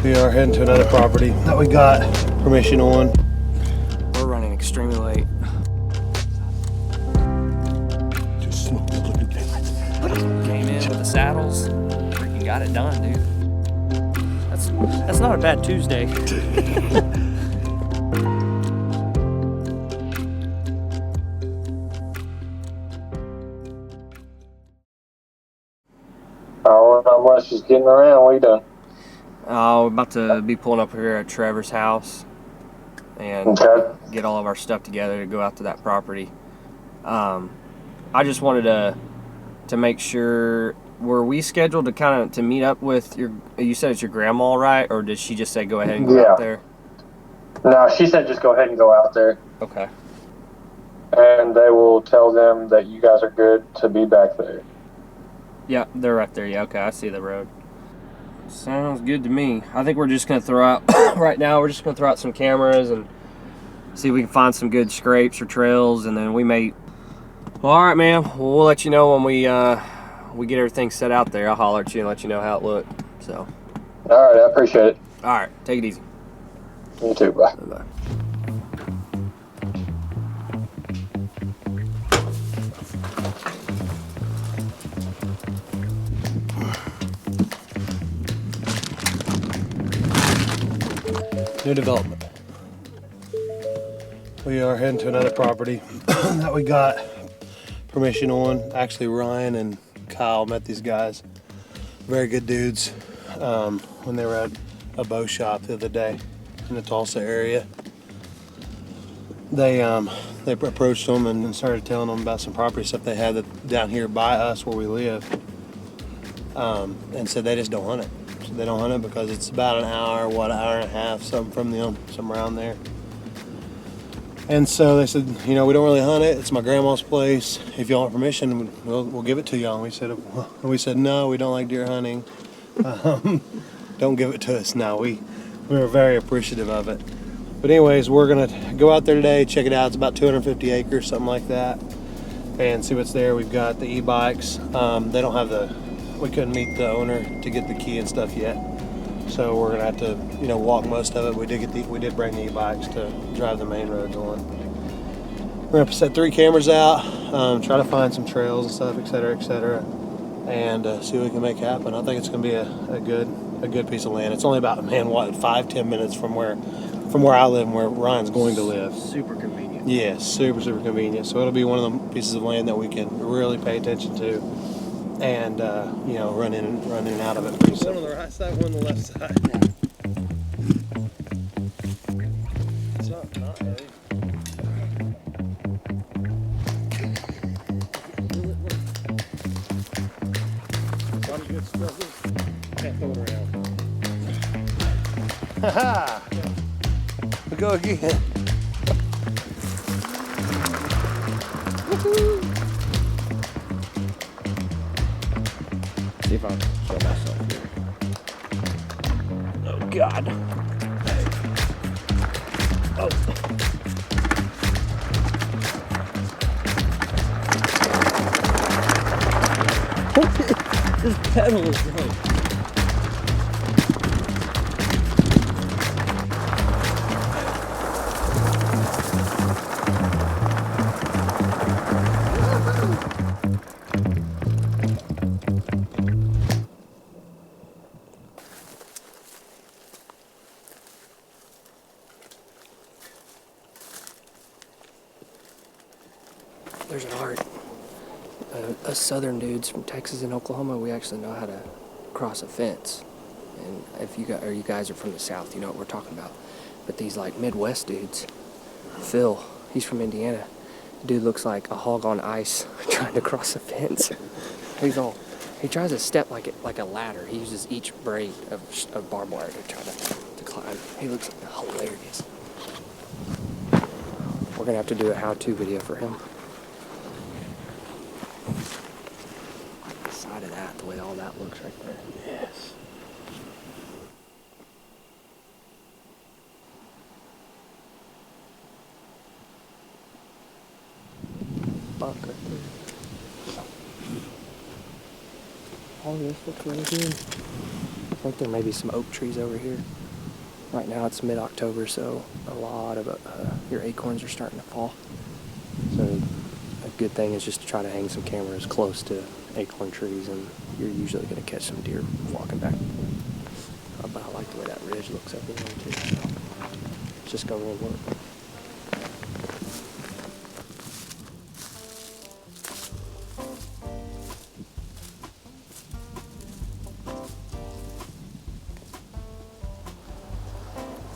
We are heading to another property that we got permission on. We're running extremely late. Just smoked the looking daylights. Came in with the saddles. Freaking got it done, dude. That's not a bad Tuesday. Oh, not much. Just getting around. What are you doing? We're about to be pulling up here at Trevor's house and get all of our stuff together to go out to that property. I just wanted to make sure, were we scheduled to meet up with you said it's your grandma, right? Or did she just say go ahead and go out there? No, she said just go ahead and go out there. Okay. And they will tell them that you guys are good to be back there. Yeah, they're right there. Yeah, okay, I see the road. Sounds good to me. I think we're just going to throw out, right now, we're just going to throw out some cameras and see if we can find some good scrapes or trails, and then we may... Well, all right, man. We'll let you know when we get everything set out there. I'll holler at you and let you know how it looked. So. All right, I appreciate it. All right, take it easy. You too, bye. Bye-bye. New development. We are heading to another property that we got permission on. Actually, Ryan and Kyle met these guys. Very good dudes. When they were at a bow shop the other day in the Tulsa area. They approached them and started telling them about some property stuff they had down here by us where we live. And said they just don't hunt it. So they don't hunt it because it's about an hour and a half, something from them, somewhere around there. And so they said, we don't really hunt it. It's my grandma's place. If y'all want permission, we'll give it to y'all. And we said, no, we don't like deer hunting. Don't give it to us now. We were very appreciative of it. But anyways, we're gonna go out there today, check it out. It's about 250 acres, something like that, and see what's there. We've got the e-bikes. They don't have we couldn't meet the owner to get the key and stuff yet. So we're gonna have to, walk most of it. We did bring the e-bikes to drive the main roads on. We're gonna set 3 cameras out, try to find some trails and stuff, et cetera, and see what we can make happen. I think it's gonna be a good piece of land. It's only about 5-10 minutes from where I live and where Ryan's going to live. Super convenient. Yeah, super convenient. So it'll be one of the pieces of land that we can really pay attention to, and run in and out of it pretty simple. One on the right side, one on the left side. It's not heavy. A lot of good stuff. Can't throw it around. Ha-ha! We go again. Woohoo! See if I can show myself here. Oh God. Oh. This pedal is broke. There's an art. Us southern dudes from Texas and Oklahoma, we actually know how to cross a fence. And if you guys are from the South, you know what we're talking about. But these like Midwest dudes, Phil, he's from Indiana. The dude looks like a hog on ice trying to cross a fence. He tries to step like a ladder. He uses each braid of barbed wire to try to climb. He looks hilarious. We're gonna have to do a how-to video for him. The side of that, the way all that looks right there. Yes. Fuck right there. All this looks really good. think there may be some oak trees over here. Right now it's mid-October, so a lot of your acorns are starting to fall. So a good thing is just to try to hang some cameras close to acorn trees, and you're usually going to catch some deer walking back. But I like the way that ridge looks over there too. So it's just going to really work.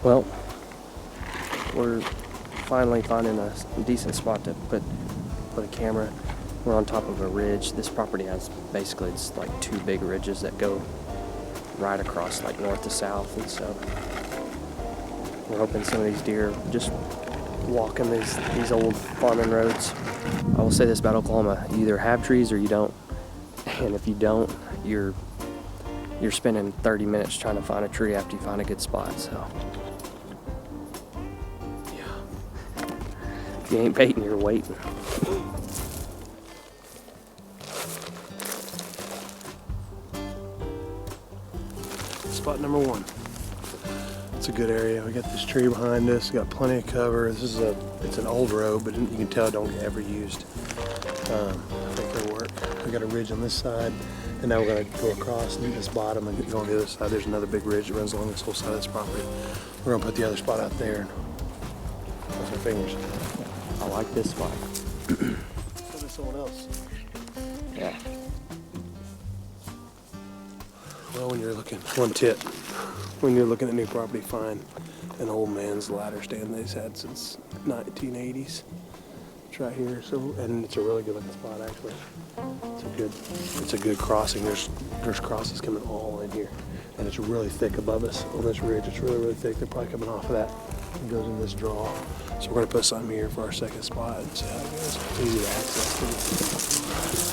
Well, we're finally finding a decent spot to put a camera. We're on top of a ridge. This property has basically, it's like two big ridges that go right across like north to south, and so we're hoping some of these deer just walking these old farming roads. I will say this about Oklahoma: you either have trees or you don't, and if you don't, you're spending 30 minutes trying to find a tree after you find a good spot. So. If you ain't baiting, you're waiting. Spot number one. It's a good area. We got this tree behind us. Got plenty of cover. It's an old road, but you can tell it don't get ever used. I think it'll work. We got a ridge on this side, and now we're gonna go across and this bottom and go on the other side. There's another big ridge that runs along this whole side of this property. We're gonna put the other spot out there and cross our fingers. I like this spot. So there's someone else. Yeah. Well, when you're looking, one tip, when you're looking at new property, find an old man's ladder stand they've had since 1980s. It's right here, and it's a really good looking spot actually. It's a good crossing. There's crosses coming all in here, and it's really thick above us on this ridge. It's really, really thick. They're probably coming off of that. It goes in this draw. So we're gonna put something here for our second spot and see how it goes. It's easy to access too.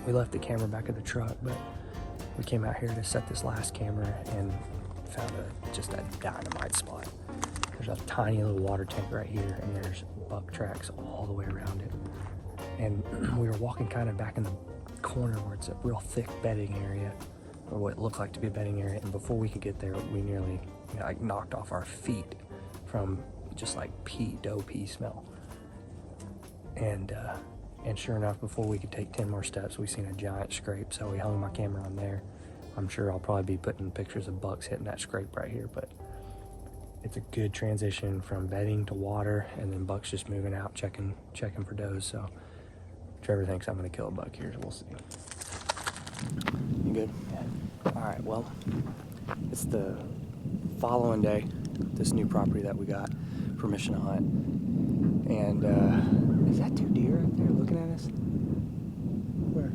We left the camera back at the truck, but we came out here to set this last camera and found just a dynamite spot. There's a tiny little water tank right here, and there's buck tracks all the way around it. And we were walking kind of back in the corner where it's a real thick bedding area, or what looked like to be a bedding area. And before we could get there, we nearly like knocked off our feet from just like doe pee smell. And sure enough, before we could take 10 more steps, we seen a giant scrape, so we hung my camera on there. I'm sure I'll probably be putting pictures of bucks hitting that scrape right here, but it's a good transition from bedding to water, and then bucks just moving out, checking for does. So Trevor thinks I'm gonna kill a buck here, so we'll see. You good? Yeah. All right, well, it's the following day, this new property that we got, permission to hunt. And is that two deer up there looking at us? Where?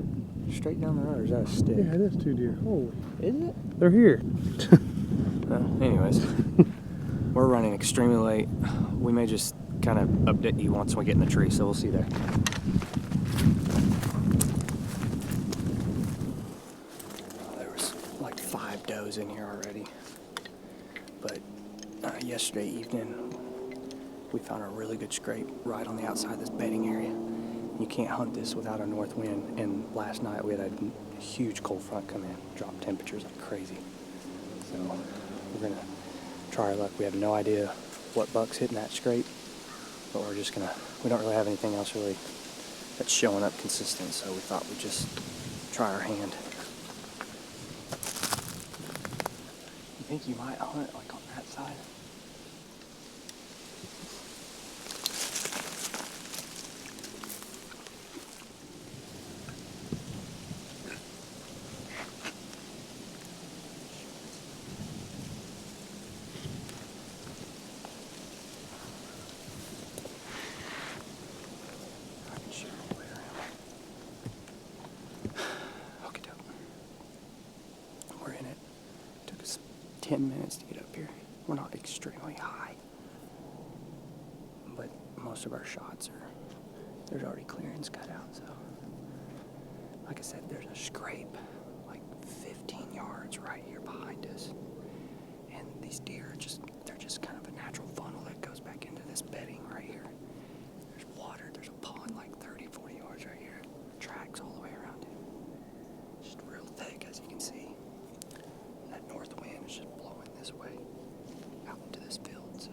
Straight down the road, or is that a stick? Yeah, it is two deer. Holy. Is it? They're here. Anyways, we're running extremely late. We may just kind of update you once we get in the tree, so we'll see you there. There was like 5 does in here already. But yesterday evening, we found a really good scrape right on the outside of this bedding area. You can't hunt this without a north wind, and last night we had a huge cold front come in, drop temperatures like crazy. So we're gonna try our luck. We have no idea what buck's hitting that scrape, but we don't really have anything else really that's showing up consistent, so we thought we'd just try our hand. You think you might hunt like on that side? Okay, dope. We're in it. Took us 10 minutes to get up here. We're not extremely high. most of our shots are, there's already clearance cut out. So, like I said, there's a scrape like 15 yards right here behind us. And these deer they're just kind of a natural funnel that goes back into this bedding right here. There's water, there's a pond like 30, 40 yards right here. Tracks all the way around it. Just real thick, as you can see. And that north wind is just blowing this way out into this field. So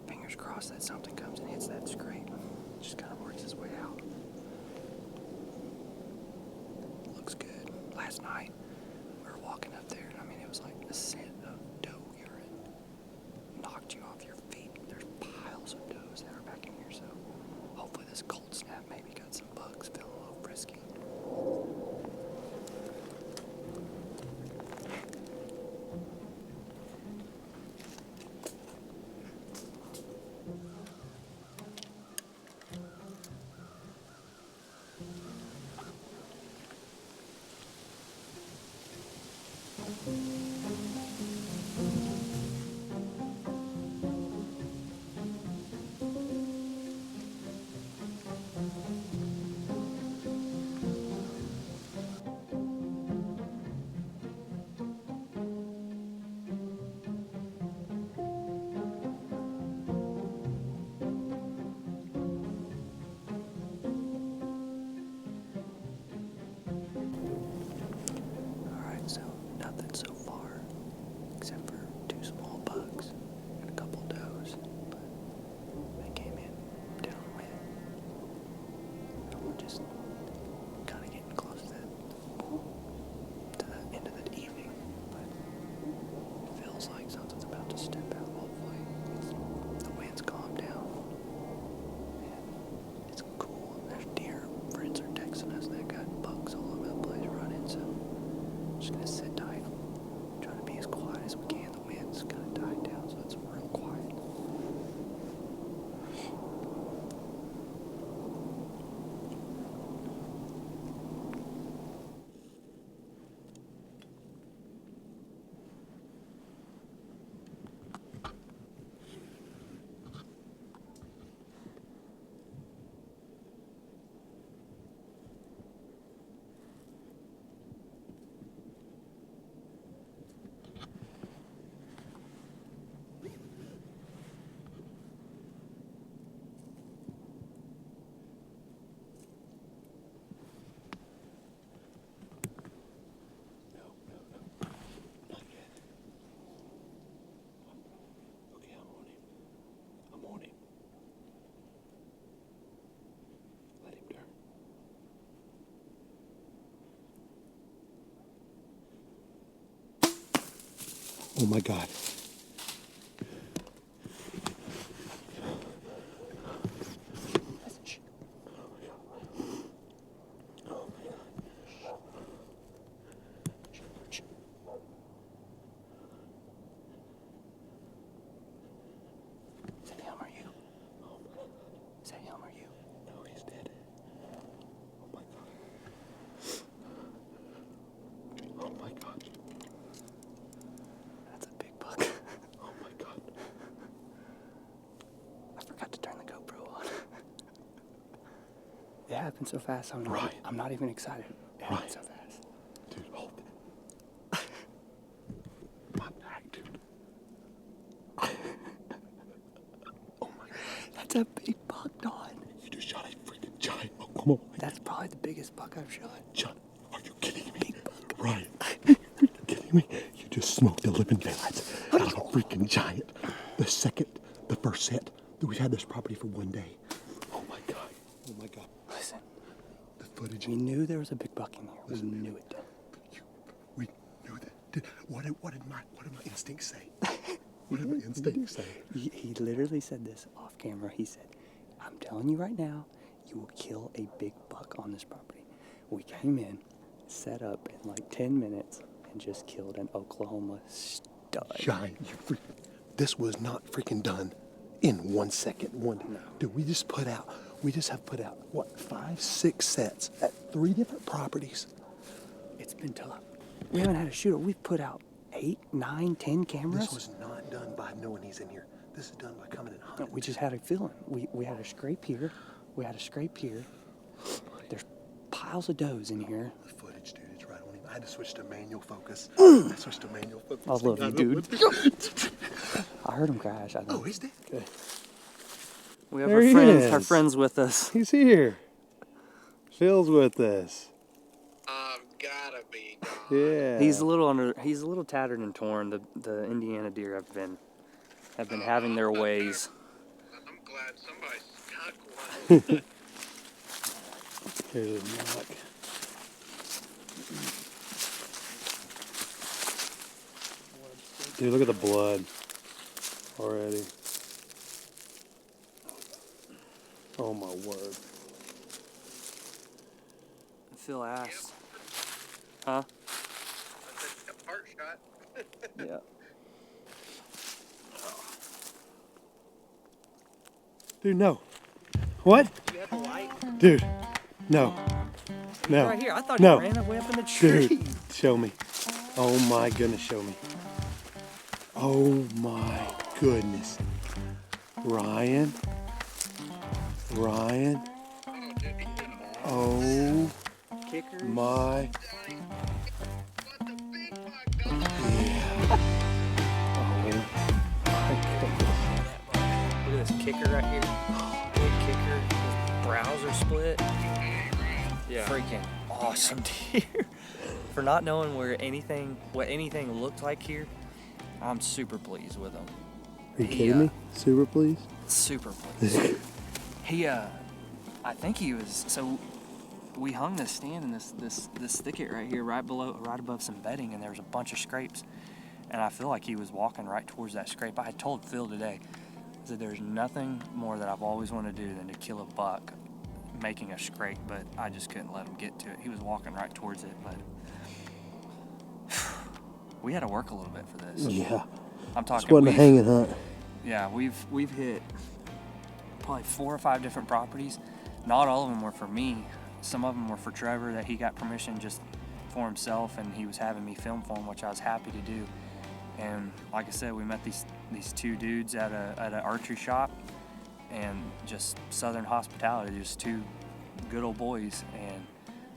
fingers crossed that something comes and hits that scrape. Just kind of works its way out. Looks good. Last night we were walking up there, and I mean, it was like a scent of doe urine knocked you off your feet. There's piles of does that are back in here, so hopefully this cold snap maybe got some bugs feeling a little frisky. Alright, so nothing so far, except for 2 small bugs and a couple does, but they came in downwind. And we're just kind of getting close to the end of the evening, but it feels like something's about to step out, hopefully. The wind's calmed down, and it's cool. There's deer. Friends are texting us. They've got bugs all over the place running, so just gonna sit tight. Trying to be as quiet as we can. The wind's kind of died down, so it's real quiet. Not yet. Okay, I'm on him. I'm on him. Let him turn. Oh my God. Is that him or you? Is that him or you? No, he's dead. Oh my God. Oh my God. That's a big bug. Oh my God. I forgot to turn the GoPro on. It happened so fast. Right. I'm not even excited. It happened Right. so fast. Dude, hold it. My back, dude. Oh my God. That's a big buck, Don. You just shot a freaking giant. Oh, come on. That's probably the biggest buck I've shot. John, are you kidding me? Big buck. Right. Are you kidding me? You just smoked the living daylights out of a freaking giant. The first set that we've had this property for one day. Oh my God. Oh my God. Listen, The footage. we knew there was a big buck in here. We Listen, knew it. We knew that. What did my instincts say? What did my instincts say? He literally said this off camera. He said, I'm telling you right now, you will kill a big buck on this property. We came in, set up in like 10 minutes, and just killed an Oklahoma stud. Giant. This was not freaking done in 1 second. Dude, we just have put out, what, 5, 6 sets at 3 different properties. It's been tough. We haven't had a shooter. We've put out 8, 9, 10 cameras. This was not done by knowing he's in here. This is done by coming in hot. No, we just had a feeling. We had a scrape here. We had a scrape here. There's piles of does in here. The footage, dude, it's right on him. I had to switch to manual focus. I switched to manual focus. I love you, dude. I heard him crash. I think. Oh, he's dead. Okay. We have There our he friends. Our is. friends with us. He's here. Phil's with us. Gotta be, dog. Yeah. He's a little tattered and torn. The Indiana deer have been having their ways. I'm glad somebody stuck one. Here's his knock. Dude, look at the blood already. Oh my word. Phil asked. Huh? That's a part shot. Yeah. Dude, no. What? You have the light Dude, no. No. right here. I thought No. he ran away up in the tree. Dude, show me. Oh my goodness, show me. Oh my goodness. Ryan. Oh Kickers. my. What the big buck, dog? Yeah. Oh my goodness. Look at this kicker right here. Big kicker. His brows are split. Yeah. Freaking awesome deer. For not knowing what anything looked like here, I'm super pleased with him. Are you He, kidding me? Super pleased? Super pleased. I think he was, so we hung this stand in this thicket right here, right above some bedding, and there was a bunch of scrapes. And I feel like he was walking right towards that scrape. I had told Phil today that there's nothing more that I've always wanted to do than to kill a buck making a scrape, but I just couldn't let him get to it. He was walking right towards it, but we had to work a little bit for this. Yeah. I'm This talking. wasn't a we've- hanging hunt. Yeah, we've hit probably 4 or 5 different properties. Not all of them were for me. Some of them were for Trevor that he got permission just for himself, and he was having me film for him, which I was happy to do. And like I said, we met these 2 dudes at an archery shop, and just Southern hospitality, just 2 good old boys, and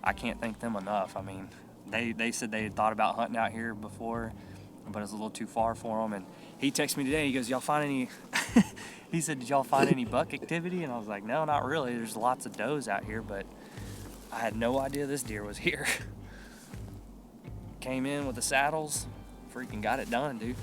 I can't thank them enough. I mean, they said they had thought about hunting out here before, but it's a little too far for them. And he texted me today. He goes, "Y'all find any?" He said, "Did y'all find any buck activity?" And I was like, "No, not really. There's lots of does out here, but I had no idea this deer was here." Came in with the saddles, freaking got it done, dude.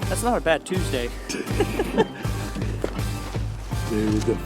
That's not a bad Tuesday. Dude,